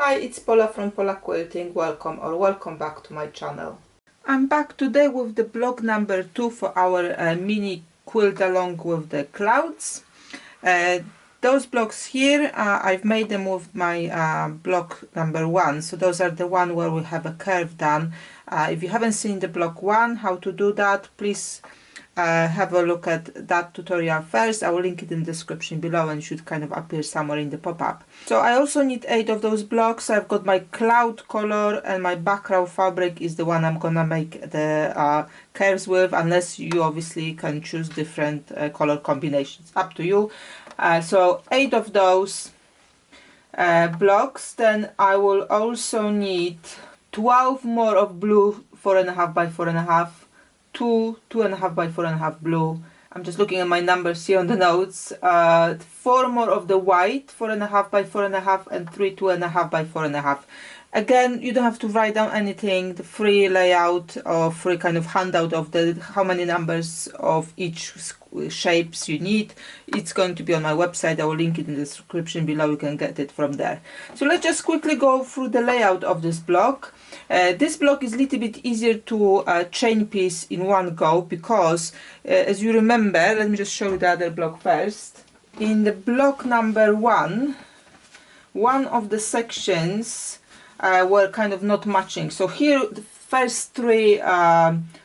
Hi, it's Pola from Pola Quilting. Welcome back to my channel. I'm back today with the block number 2 for our mini quilt along with the clouds. Those blocks here, I've made them with my block number 1. So those are the one where we have a curve done. If you haven't seen the block 1, how to do that, please have a look at that tutorial first. I will link it in the description below and it should kind of appear somewhere in the pop-up. So I also need 8 of those blocks. I've got my cloud color and my background fabric is the one I'm gonna make the curves with, unless you obviously can choose different color combinations, up to you. So 8 of those blocks. Then I will also need 12 more of blue 4.5 by 4.5, 2.5 by 4.5 blue. I'm just looking at my numbers here on the notes. 4 more of the white 4.5 by 4.5 and 3 2.5 by 4.5. Again, you don't have to write down anything. The free layout or free kind of handout of the how many numbers of each shapes you need, it's going to be on my website. I will link it in the description below. You can get it from there. So let's just quickly go through the layout of this block. This block is a little bit easier to chain piece in one go because as you remember, let me just show you the other block first. In the block number 1, one of the sections were kind of not matching. So here the first 3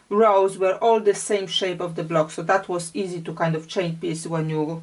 rows were all the same shape of the block, so that was easy to kind of chain piece when you're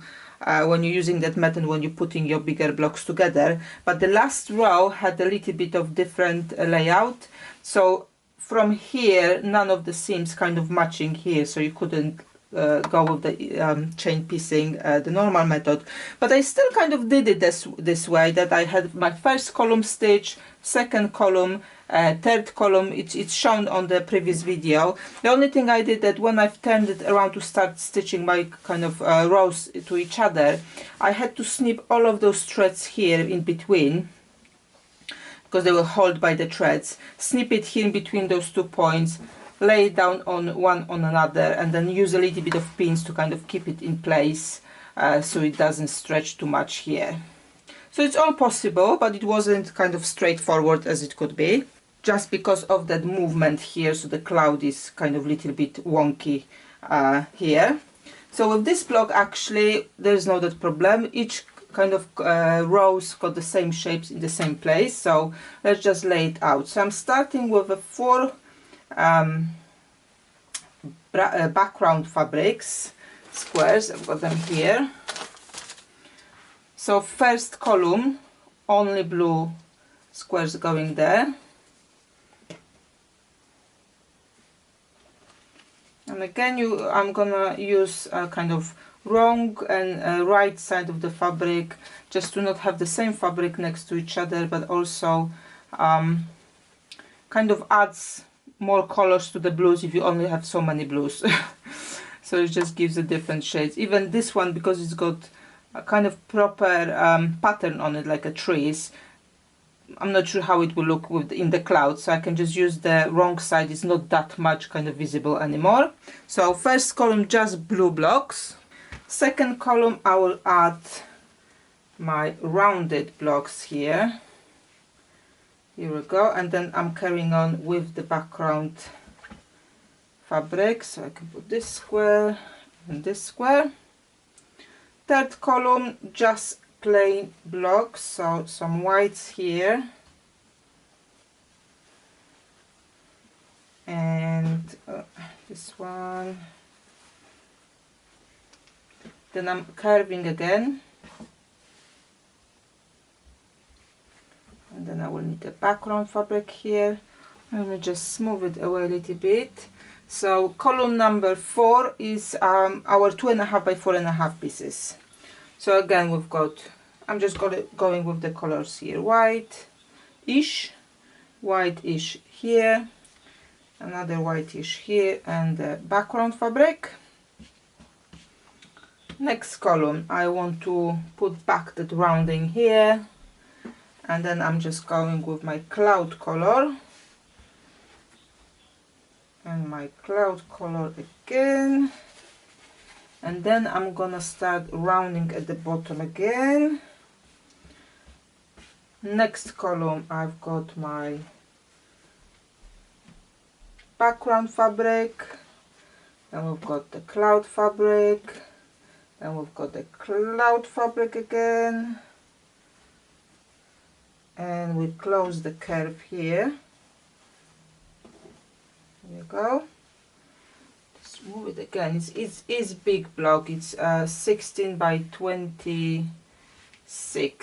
using that method, when you're putting your bigger blocks together. But the last row had a little bit of different layout, so from here none of the seams kind of matching here, so you couldn't go with the chain piecing the normal method. But I still kind of did it this way, that I had my first column stitch, second column, third column. It's shown on the previous video. The only thing I did, that when I've turned it around to start stitching my kind of rows to each other, I had to snip all of those threads here in between, because they were held by the threads. Snip it here in between those 2 points, lay it down on one on another, and then use a little bit of pins to kind of keep it in place so it doesn't stretch too much here. So it's all possible, but it wasn't kind of straightforward as it could be, just because of that movement here. So the cloud is kind of a little bit wonky here. So with this block, actually there's no that problem. Each kind of rows got the same shapes in the same place. So let's just lay it out. So I'm starting with a 4 background fabrics, squares. I've got them here. So first column, only blue squares going there. And again, I'm gonna use a kind of wrong and right side of the fabric, just to not have the same fabric next to each other, but also kind of adds more colors to the blues if you only have so many blues. So it just gives a different shades. Even this one, because it's got a kind of proper pattern on it, like a trees, I'm not sure how it will look in the clouds, so I can just use the wrong side. It's not that much kind of visible anymore. So first column, just blue blocks. Second column, I will add my rounded blocks here. Here we go. And then I'm carrying on with the background fabric, so I can put this square and this square. Third column, just plain blocks, so some whites here, and this one. Then I'm curving again, and then I will need a background fabric here. Let me just smooth it away a little bit. So column number 4 is our 2.5 by 4.5 pieces. So again, we've got, I'm just going with the colors here, white-ish here, another whitish here, and the background fabric. Next column, I want to put back that rounding here, and then I'm just going with my cloud color and my cloud color again, and then I'm gonna start rounding at the bottom again. Next column, I've got my background fabric, and we've got the cloud fabric, and we've got the cloud fabric again, and we close the curve here. There you go. Let's move it again. It's big block. It's 16 by 26,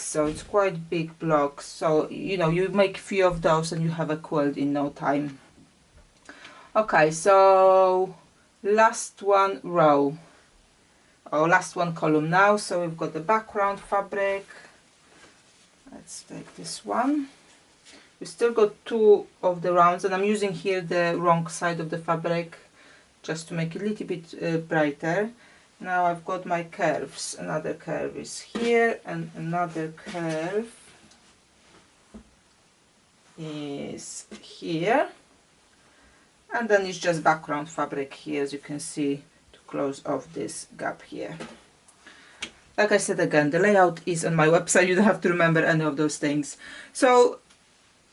so it's quite big block. So you know, you make few of those and you have a quilt in no time. Okay, so last one row, or last one column now. So we've got the background fabric. Let's take this one. We still got 2 of the rounds, and I'm using here the wrong side of the fabric just to make it a little bit brighter. Now I've got my curves. Another curve is here, and another curve is here, and then it's just background fabric here, as you can see, to close off this gap here. Like I said again, the layout is on my website. You don't have to remember any of those things. So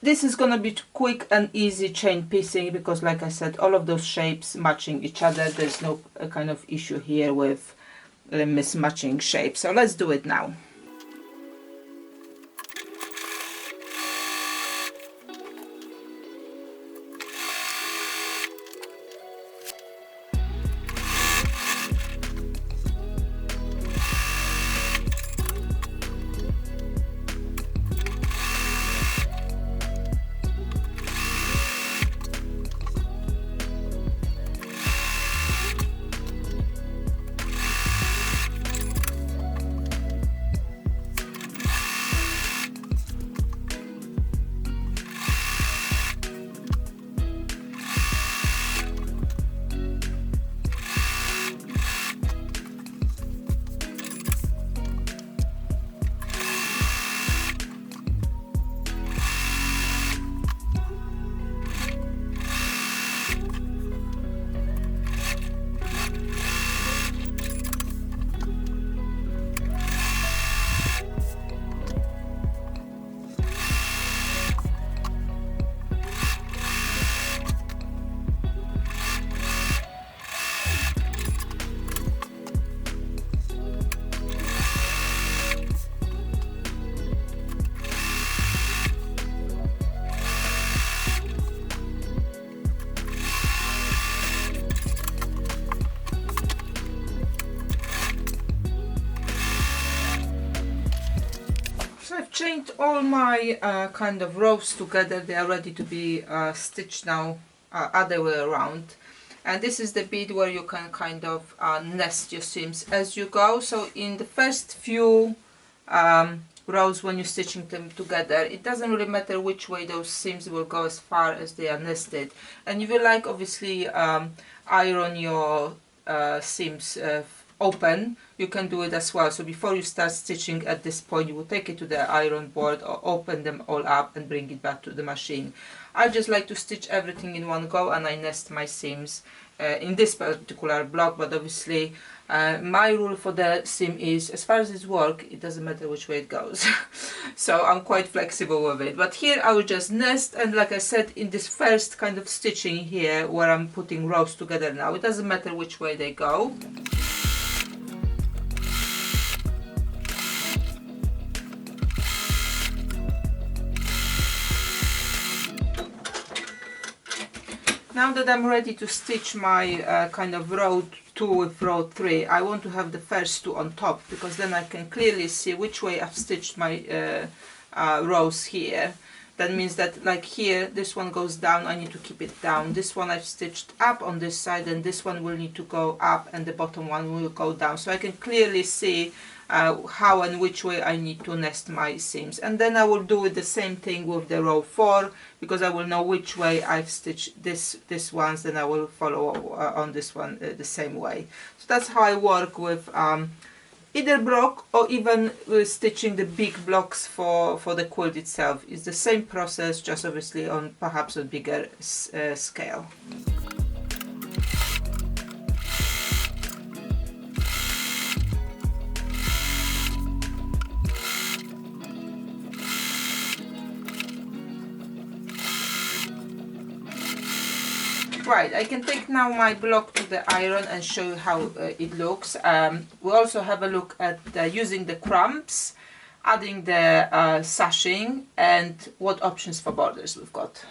this is gonna be quick and easy chain piecing, because like I said, all of those shapes matching each other. There's no kind of issue here with mismatching shapes. So let's do it now. Chained all my kind of rows together. They are ready to be stitched now other way around, and this is the bit where you can kind of nest your seams as you go. So in the first few rows, when you're stitching them together, it doesn't really matter which way those seams will go as far as they are nested. And if you like, obviously iron your seams open, you can do it as well. So before you start stitching at this point, you will take it to the iron board or open them all up and bring it back to the machine. I just like to stitch everything in one go, and I nest my seams in this particular block. But obviously my rule for the seam is, as far as it's work, it doesn't matter which way it goes. So I'm quite flexible with it. But here I will just nest, and like I said, in this first kind of stitching here where I'm putting rows together now, it doesn't matter which way they go. Now that I'm ready to stitch my kind of row 2 with row 3, I want to have the first 2 on top, because then I can clearly see which way I've stitched my rows here. That means that, like here, this one goes down, I need to keep it down. This one I've stitched up on this side, and this one will need to go up, and the bottom one will go down. So I can clearly see how and which way I need to nest my seams. And then I will do it the same thing with the row 4, because I will know which way I've stitched this ones, then I will follow on this one the same way. So that's how I work with either block, or even stitching the big blocks for the quilt itself. It's the same process, just obviously on perhaps a bigger scale. Right, I can take now my block to the iron and show you how it looks. We also have a look at using the crumbs, adding the sashing, and what options for borders we've got.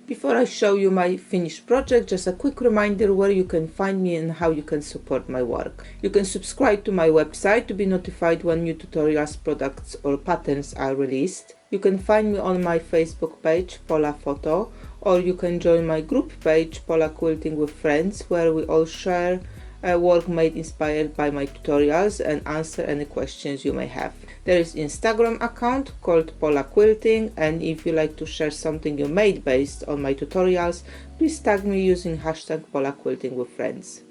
Before I show you my finished project, just a quick reminder where you can find me and how you can support my work. You can subscribe to my website to be notified when new tutorials, products or patterns are released. You can find me on my Facebook page, Pola Photo, or you can join my group page, Pola Quilting with Friends, where we all share work made inspired by my tutorials and answer any questions you may have. There is Instagram account called Pola Quilting, and if you like to share something you made based on my tutorials, please tag me using hashtag Pola Quilting with Friends.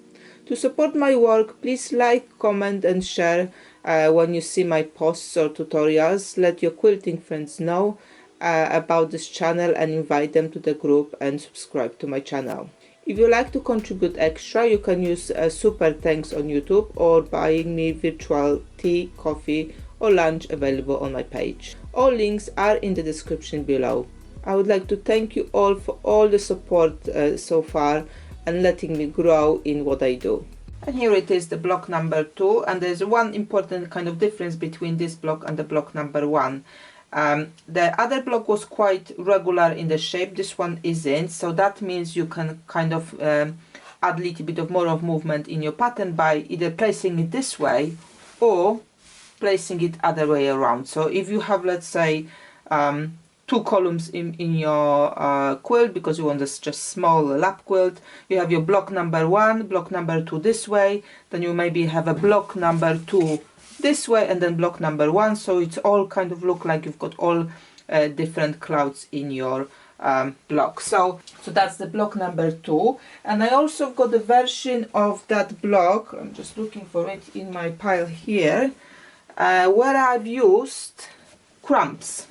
To support my work, please like, comment and share when you see my posts or tutorials. Let your quilting friends know about this channel and invite them to the group and subscribe to my channel. If you like to contribute extra, you can use super thanks on YouTube or buying me virtual tea, coffee or lunch available on my page. All links are in the description below. I would like to thank you all for all the support so far and letting me grow in what I do. And here it is, the block number 2, and there's one important kind of difference between this block and the block number 1. The other block was quite regular in the shape, this one isn't, so that means you can kind of add a little bit of more of movement in your pattern by either placing it this way or placing it other way around. So if you have, let's say, 2 columns in your quilt because you want this just small lap quilt, you have your block number 1, block number 2 this way, then you maybe have a block number 2 this way and then block number 1, so it's all kind of look like you've got all different clouds in your block. So that's the block number 2, and I also got a version of that block, I'm just looking for it in my pile here, where I've used crumbs.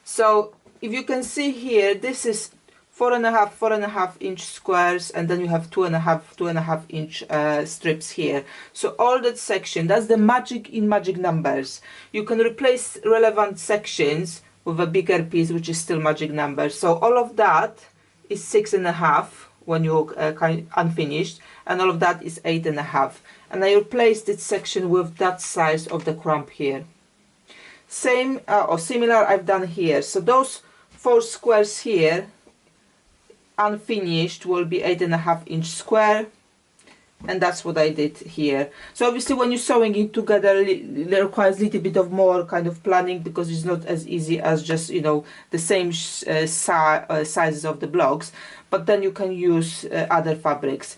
So if you can see here, this is 4.5 inch squares, and then you have 2.5 inch strips here. So all that section, that's the magic in magic numbers. You can replace relevant sections with a bigger piece, which is still magic numbers. So all of that is 6.5 when you're unfinished, and all of that is 8.5. And I replaced this section with that size of the crumb here. Same or similar I've done here. So those 4 squares here unfinished will be 8.5 inch square, and that's what I did here. So obviously when you're sewing it together, it requires a little bit of more kind of planning because it's not as easy as just, you know, the same sizes of the blocks, but then you can use other fabrics.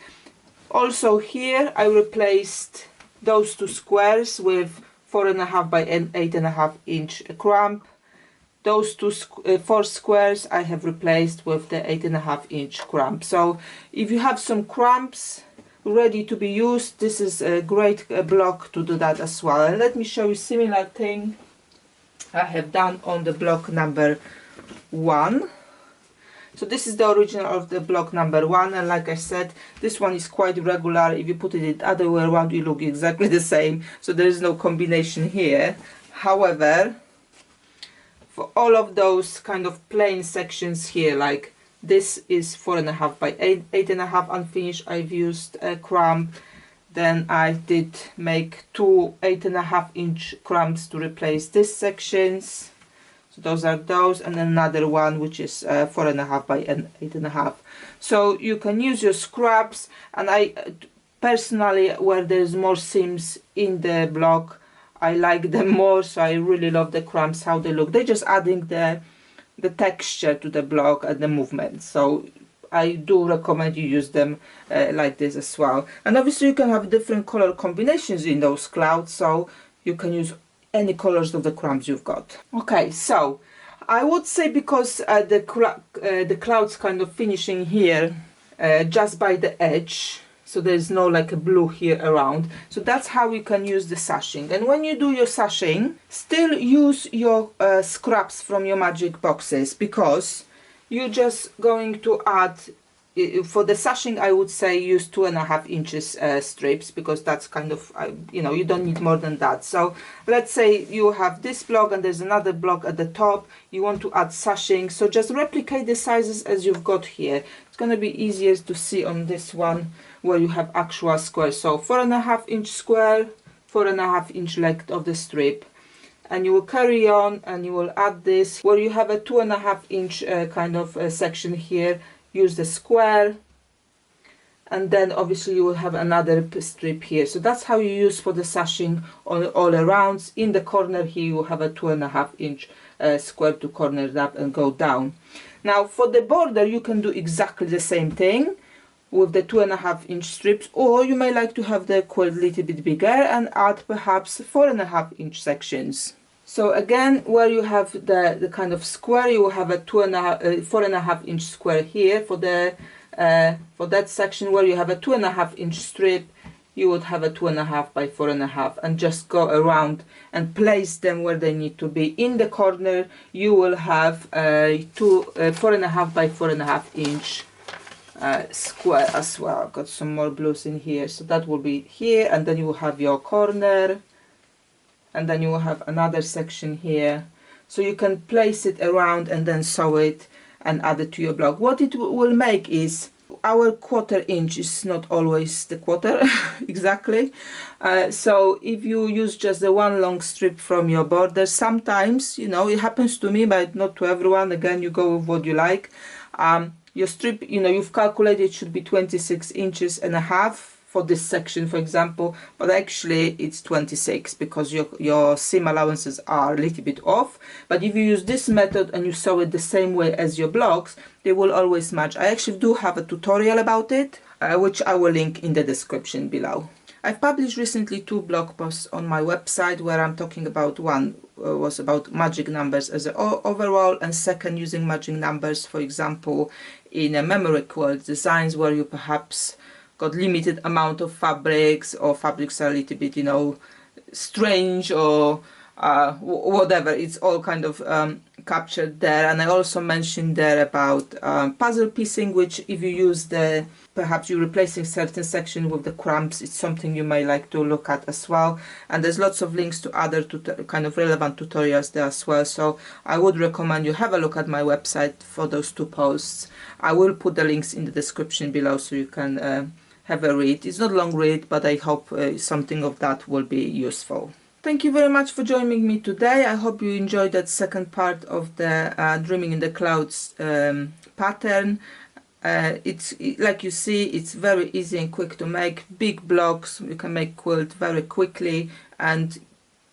Also here I replaced those 2 squares with 4.5 by 8.5 inch crumb. Those 4 squares I have replaced with the 8.5 inch crumb. So if you have some crumbs ready to be used, this is a great block to do that as well. And let me show you similar thing I have done on the block number 1. So this is the original of the block number 1, and like I said, this one is quite regular. If you put it the other way around, you look exactly the same, so there is no combination here. However, for all of those kind of plain sections here, like this is 4.5 by 8.5 unfinished, I've used a crumb. Then I did make 2 8.5 inch crumbs to replace these sections. So those are those, and then another one which is 4.5 by 8.5. So you can use your scraps, and I personally, where there's more seams in the block, I like them more, so I really love the crumbs, how they look. They're just adding the texture to the block and the movement. So I do recommend you use them like this as well. And obviously you can have different color combinations in those clouds, so you can use any colors of the crumbs you've got. Okay, so I would say because the clouds kind of finishing here just by the edge, so there's no like a blue here around, so that's how you can use the sashing. And when you do your sashing, still use your scraps from your magic boxes, because you're just going to add for the sashing, I would say use 2.5 inches strips, because that's kind of, you know, you don't need more than that. So let's say you have this block and there's another block at the top, you want to add sashing, so just replicate the sizes as you've got here. It's going to be easier to see on this one where you have actual squares. So 4.5 inch square, 4.5 inch length of the strip, and you will carry on and you will add this where you have a 2.5 inch kind of section here. Use the square, and then obviously you will have another strip here. So that's how you use for the sashing all around. In the corner here you will have a 2.5 inch square to corner that and go down. Now for the border you can do exactly the same thing with the 2.5 inch strips, or you may like to have the quilt a little bit bigger and add perhaps 4.5 inch sections. So again, where you have the kind of square, you will have a 4.5 inch square here. For that section where you have a 2.5 inch strip, you would have a 2.5 by 4.5, and just go around and place them where they need to be. In the corner, you will have a 4.5 by 4.5 inch square as well. I've got some more blues in here, so that will be here, and then you will have your corner. And then you will have another section here, so you can place it around and then sew it and add it to your block. What it will make is, our 1/4 inch is not always the quarter exactly, so if you use just the one long strip from your border, sometimes, you know, it happens to me but not to everyone. Again, you go with what you like. Your strip, you know, you've calculated it should be 26 inches and a half for this section, for example, but actually it's 26 because your seam allowances are a little bit off. But if you use this method and you sew it the same way as your blocks, they will always match. I actually do have a tutorial about it, which I will link in the description below. I've published recently 2 blog posts on my website where I'm talking about, one was about magic numbers as an overall, and second using magic numbers, for example, in a memory quilt designs where you perhaps got limited amount of fabrics, or fabrics are a little bit, you know, strange, or whatever. It's all kind of captured there. And I also mentioned there about puzzle piecing, which if you use perhaps you're replacing certain section with the crumbs, it's something you may like to look at as well. And there's lots of links to other kind of relevant tutorials there as well, so I would recommend you have a look at my website for those 2 posts. I will put the links in the description below so you can have a read. It's not a long read, but I hope something of that will be useful. Thank you very much for joining me today. I hope you enjoyed that second part of the Dreaming in the Clouds pattern. It's like you see, it's very easy and quick to make. Big blocks, you can make quilt very quickly, and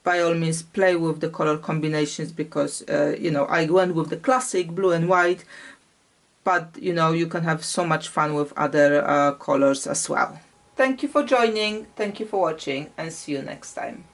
by all means play with the color combinations, because you know, I went with the classic blue and white, but you know, you can have so much fun with other colors as well. Thank you for joining, thank you for watching, and see you next time.